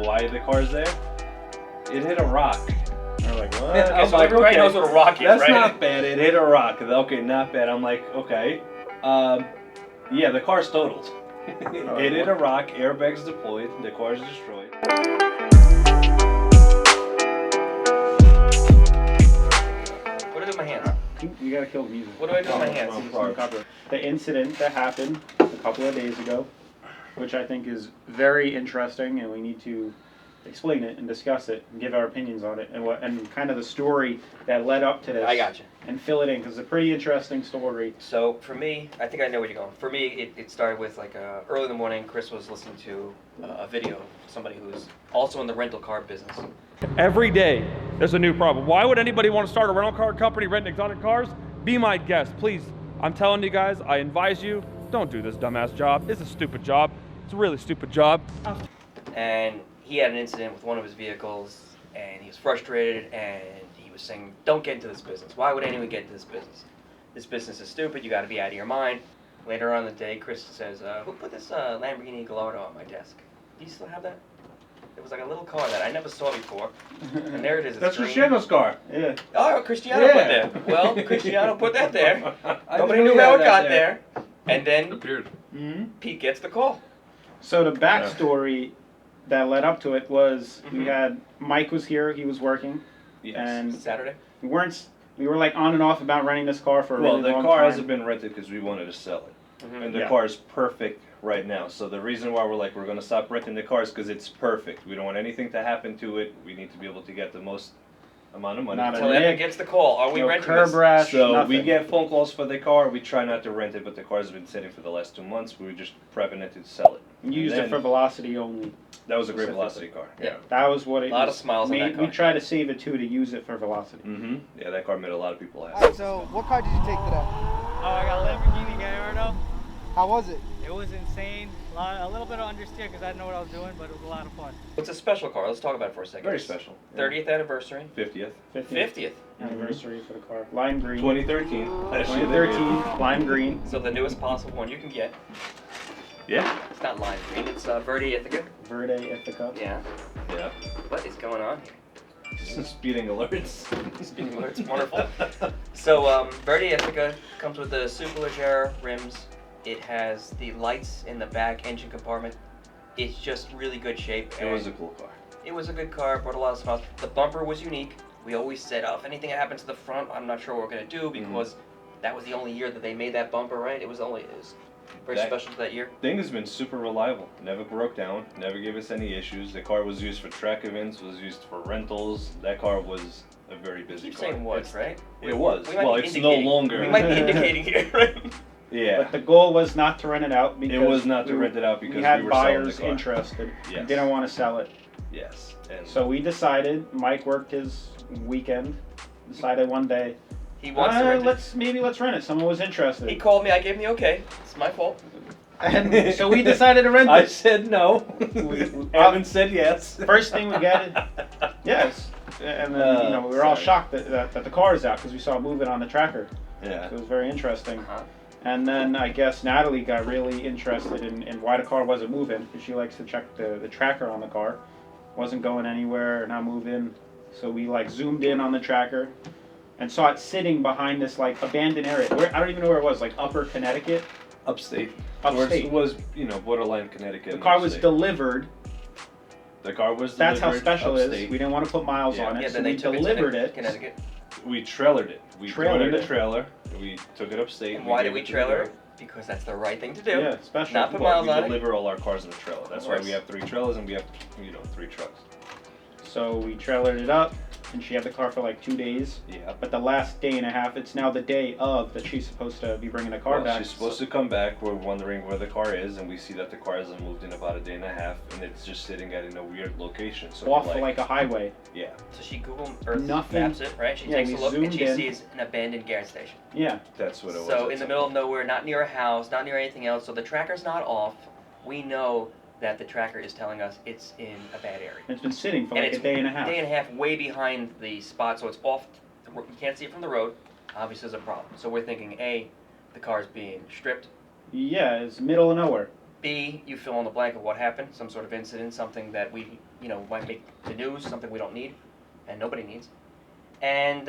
Why the car's there? It hit a rock. They're like, what? Okay, so everybody knows what a rock is, That's right? not bad. It hit a rock. Okay, not bad. I'm like, okay. Yeah, the car's totaled. It hit a rock. Airbags deployed. The car's destroyed. What do I do with my hands? You gotta kill the music. What do I do with my hands? The incident that happened a couple of days ago, which I think is very interesting, and we need to explain it and discuss it and give our opinions on it, and kind of the story that led up to this. I got you. And fill it in, because it's a pretty interesting story. So for me, I think I know where you're going. For me, it started with like early in the morning. Chris was listening to a video of somebody who's also in the rental car business. Every day, there's a new problem. Why would anybody want to start a rental car company renting exotic cars? Be my guest, please. I'm telling you guys, I advise you, don't do this dumbass job. It's a stupid job. It's a really stupid job. And he had an incident with one of his vehicles, and he was frustrated, and he was saying, don't get into this business. Why would anyone get into this business? This business is stupid. You got to be out of your mind. Later on in the day, Chris says, who put this Lamborghini Gallardo on my desk? Do you still have that? It was like a little car that I never saw before. And there it is. That's green. Cristiano's car. Yeah. Oh, Cristiano put there. Well, Cristiano put that there. Nobody knew how it got there. And then appeared. Pete gets the call. So the backstory that led up to it was we had Mike was here. He was working. Yes. And Saturday. we were like on and off about renting this car for a really long time. Well, the car hasn't been rented because we wanted to sell it. And the car is perfect right now. So the reason why we're going to stop renting the car is because it's perfect. We don't want anything to happen to it. We need to be able to get the most amount of money. Until Evan gets the call. Are we renting curb this? rash, So nothing. we get phone calls for the car. We try not to rent it, but the car's been sitting for the last 2 months. We were just prepping it to sell it. Used it for velocity only. That was a great velocity car. Yeah. That was what it A lot was of smiles on that car. We tried to save it too, to use it for velocity. Yeah, that car made a lot of people happy. Alright, so what car did you take today? Oh, I got a Lamborghini Gallardo. How was it? It was insane. A little bit of understeer because I didn't know what I was doing, but it was a lot of fun. It's a special car. Let's talk about it for a second. Very special. 30th anniversary. 50th. 50th. Anniversary for the car. Lime green. 2013. 2013. Lime green. So the newest possible one you can get. Yeah. It's not lime green. It's Verde Ithaca. Verde Ithaca. Yeah. Yeah. What is going on here? Speeding alerts. Speeding alerts. Wonderful. So Verde Ithaca comes with the Superleggera rims. It has the lights in the back engine compartment. It's just really good shape. It was a cool car. It was a good car. Brought a lot of smiles. The bumper was unique. We always said, oh, if anything happens to the front, I'm not sure what we're going to do, because that was the only year that they made that bumper, right? It was very special to that year. Thing has been super reliable. Never broke down. Never gave us any issues. The car was used for track events. Was used for rentals. That car was a very busy Keep car. saying was, right? It was. We might Well, be it's no indicating. longer. We might be indicating here, right? Yeah. But the goal was not to rent it out. Because It was not to rent it out because we had we were selling the buyers car. interested. Yes. Didn't want to sell it. Yes. And So we decided, Mike worked his weekend, decided one day, He wants to rent it. let's rent it. Someone was interested. He called me. I gave him the okay. It's my fault. And so we decided to rent it. I said no. Evan said yes. First thing we got, yes. And then, we were all shocked that the car is out because we saw it moving on the tracker. Yeah. So it was very interesting. Uh-huh. And then I guess Natalie got really interested in why the car wasn't moving, because she likes to check the tracker on the car. Wasn't going anywhere, not moving. So we zoomed in on the tracker and saw it sitting behind this abandoned area. I don't even know where it was, Upper Connecticut. Upstate. Upstate. It was, borderline Connecticut. The car was upstate. delivered. The car was That's delivered. how special it upstate. is. We didn't want to put miles on it, Yeah, so then we they took delivered it to it. Connecticut. We trailered it. We put it in Trailered a it. trailer. We took it upstate. And why did gave we it to trailer the it? Because that's the right thing to do. Yeah, special. Not put Well, miles we on it. deliver all our cars in the trailer. That's Of why course. we have 3 trailers and we have, 3 trucks. So we trailered it up, and she had the car for 2 days. Yeah. But the last day and a half, it's now the day of that she's supposed to be bringing the car Well, back. she's supposed to come back. We're wondering where the car is, and we see that the car hasn't moved in about a day and a half, and it's just sitting in a weird location. So off we're a highway. yeah, So she Google Earth Nothing. maps it, right? She Yeah, takes we a look and zoomed she in. sees an abandoned gas station. Yeah. that's what it was. So at in the some middle of point. nowhere, not near a house, not near anything else. So the tracker's not off. We know that the tracker is telling us it's in a bad area. It's been sitting for And a it's day and a half. Day and a half way behind the spot, so it's off. You can't see it from the road. Obviously, there's a problem. So we're thinking, A, the car's being stripped. Yeah, it's middle of nowhere. B, you fill in the blank of what happened, some sort of incident, something that we, might make the news, something we don't need, and nobody needs. And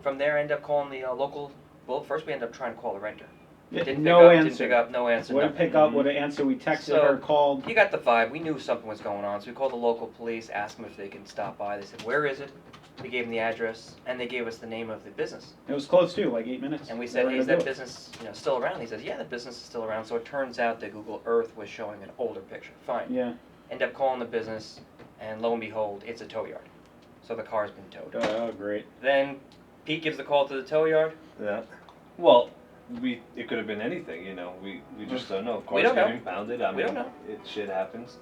from there, I end up calling the local. Well, first we end up trying to call the renter. Didn't no pick up, answer. Didn't pick up. No answer. Wouldn't nothing. pick up. Wouldn't answer. We texted So, her, called. You got the vibe. We knew something was going on, so we called the local police, asked them if they can stop by. They said, "Where is it?" We gave them the address, and they gave us the name of the business. It was close too, like 8 minutes. And we They said, were "Hey, is gonna that do it. business, still around?" He says, "Yeah, the business is still around." So it turns out that Google Earth was showing an older picture. Fine. Yeah. End up calling the business, and lo and behold, it's a tow yard. So the car's been towed. Oh, great. Then Pete gives the call to the tow yard. Yeah. Well, it could have been anything, we just don't know. Cars don't know. get impounded. I mean, We don't know. Shit happens.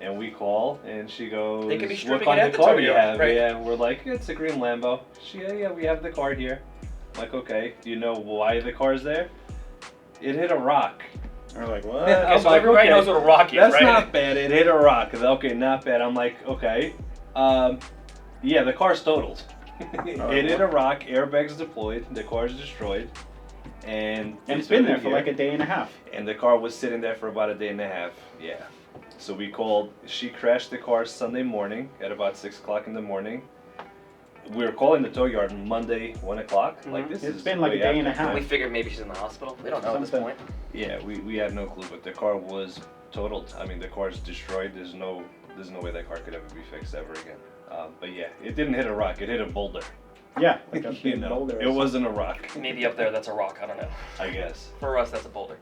And we call, and she goes, They could be "What stripping kind it of at the car tow do you yard, have?" right. Yeah, we're like, "It's a green Lambo." Yeah, we have the car here. I'm like, okay, do you know why the car's there? It hit a rock. We're like, what? Okay, I'm so like, everybody okay, knows what a rock is, That's right? not bad. It hit a rock. Okay, not bad. I'm like, okay. Yeah, the car's totaled. It hit a rock. Airbags deployed. The car's destroyed. And it's been there for like a day and a half. And the car was sitting there for about a day and a half. Yeah. So we called. She crashed the car Sunday morning at about 6 o'clock in the morning. We were calling the tow yard Monday 1 o'clock. Like this It's is been like a way day and a after. half. We figured maybe she's in the hospital. We don't know at this Something. point. Yeah, we had no clue, but the car was totaled. I mean, the car's destroyed. There's no way that car could ever be fixed ever again. But yeah, it didn't hit a rock. It hit a boulder. Yeah, like a big You know, boulder. or it wasn't a rock. Maybe up there that's a rock. I don't know. I guess. For us, that's a boulder.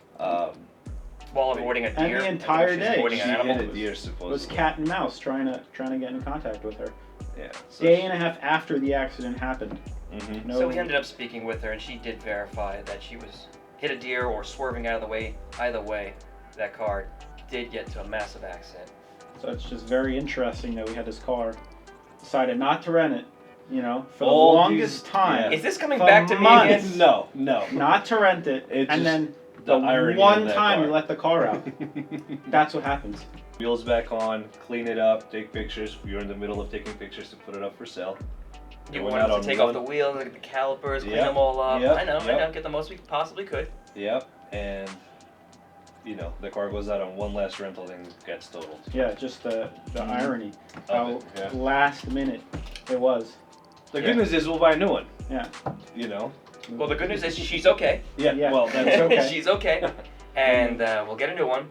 While avoiding a And deer. the I think something. she's Entire day, avoiding she an hit animal. a deer It was supposedly. cat and mouse trying to get in contact with her. Yeah. So Day and a half after the accident happened. Mhm. No, So we ended up speaking with her, and she did verify that she was hit a deer or swerving out of the way. Either way, that car did get into a massive accident. So it's just very interesting that we had this car, decided not to rent it, for the All longest these- time. yeah. Is this coming For back to me months. again? No. Not to rent it, It and just- then the the irony one of that time car. you let the car out. That's what happens. Wheels back on, clean it up, take pictures. We were in the middle of taking pictures to put it up for sale. You Going wanted out to on take one- off the wheels, look at the calipers, clean Yep, them all up. yep, I know, yep. get the most we possibly could. Yep. And the car goes out on one last rental and gets totaled. Yeah, just the irony. Of How it, yeah. last minute it was. The good news is we'll buy a new one. Yeah. Well, the good news is she's okay. Yeah. Yeah. Well, that's okay. She's okay. And we'll get a new one.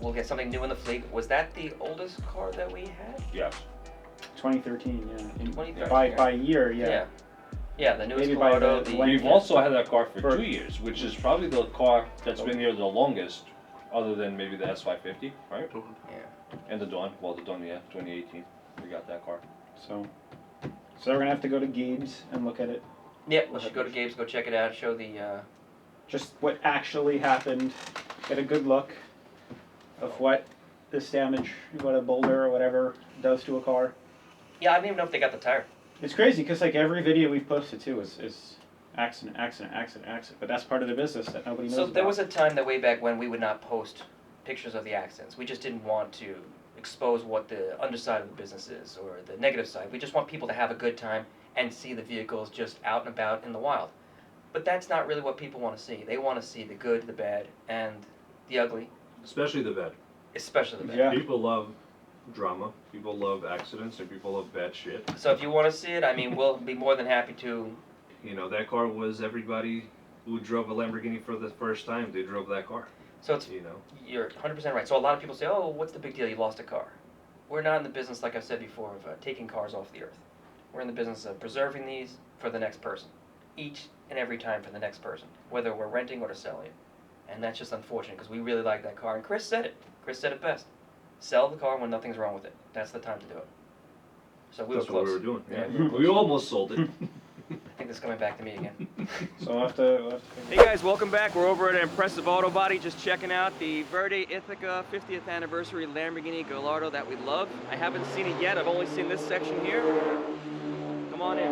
We'll get something new in the fleet. Was that the oldest car that we had? yeah. 2013, yeah. 2013, By right. year, yeah. Yeah, the newest Maybe by Gallardo. the The We've also had that car for For- 2 years, which is probably the car that's been here the longest, other than maybe the S550, right? Yeah. And the Dawn. Well, the Dawn, yeah, 2018. We got that car. So we're gonna have to go to Gabe's and look at it. Yeah, we should go to Gabe's, go check it out, show the. Just what actually happened. Get a good look of what this damage, what a boulder or whatever does to a car. Yeah, I don't even know if they got the tire. It's crazy because like every video we've posted too is accident, but that's part of the business that nobody knows So about. there was a time that way back when we would not post pictures of the accidents. We just didn't want to expose what the underside of the business is or the negative side. We just want people to have a good time and see the vehicles just out and about in the wild. But that's not really what people want to see. They want to see the good, the bad, and the ugly, Especially the bad. especially the bad. Yeah. People love drama. People love accidents, and people love bad shit. So if you want to see it, I mean, we'll be more than happy to. That car was everybody who drove a Lamborghini for the first time. They drove that car. So it's you're 100% right. So a lot of people say, "Oh, what's the big deal? You lost a car." We're not in the business, like I said before, of taking cars off the earth. We're in the business of preserving these for the next person, each and every time for the next person, whether we're renting or to selling it. And that's just unfortunate because we really like that car. And Chris said it. Chris said it best. Sell the car when nothing's wrong with it. That's the time to do it. So we That's were what close. we were doing. Yeah, Yeah. We almost sold it. I think this is coming back to me again. So we'll have to Hey guys, welcome back. We're over at Impressive Auto Body, just checking out the Verde Ithaca 50th anniversary Lamborghini Gallardo that we love. I haven't seen it yet. I've only seen this section here. Come on in.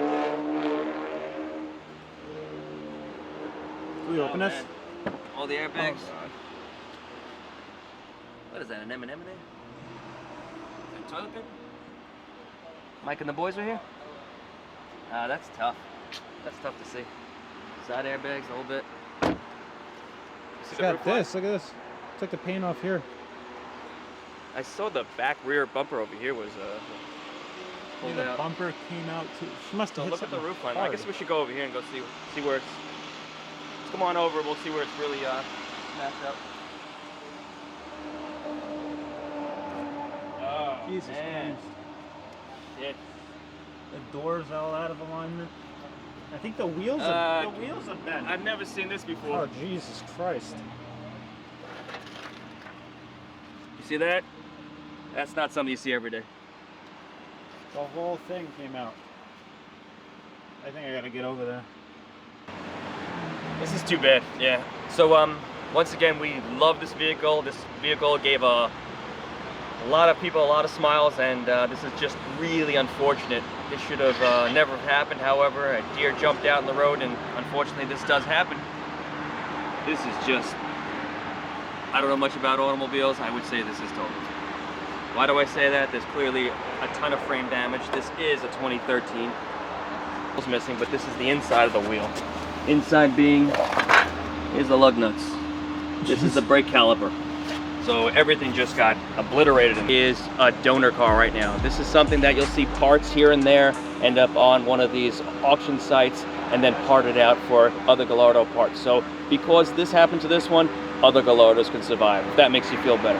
Can we open this? Man. All the airbags. What is that, an M&M in there? Toilet paper? Mike and the boys are here? Ah, that's tough. That's tough to see. Side airbags, a little bit. It's got this. Look at this. like the paint off here. I saw the back rear bumper over here was pulled The out. bumper came out too. She must So have hit look at the something roof line. I hard. guess we should go over here and go see where it's. Let's come on over. We'll see where it's really smashed up. Oh, Jesus man. Christ. Shit. The door's all out of alignment. I think the wheels Uh, are bent. I've never seen this before. Oh Jesus Christ. You see that? That's not something you see every day. The whole thing came out. I think I gotta get over there. This is too bad. Yeah. So once again, we love this vehicle. This vehicle gave a lot of people a lot of smiles, and this is just really unfortunate. This should have never happened. However, a deer jumped out in the road, and unfortunately, this does happen. This is just. I don't know much about automobiles. I would say this is total. Why do I say that? There's clearly a ton of frame damage. This is a 2013. It's missing, but this is the inside of the wheel. Inside being is the lug nuts. This is the brake caliper. So everything just got obliterated. It is a donor car right now. This is something that you'll see parts here and there end up on one of these auction sites and then parted out for other Gallardo parts. So because this happened to this one, other Gallardos can survive, if that makes you feel better.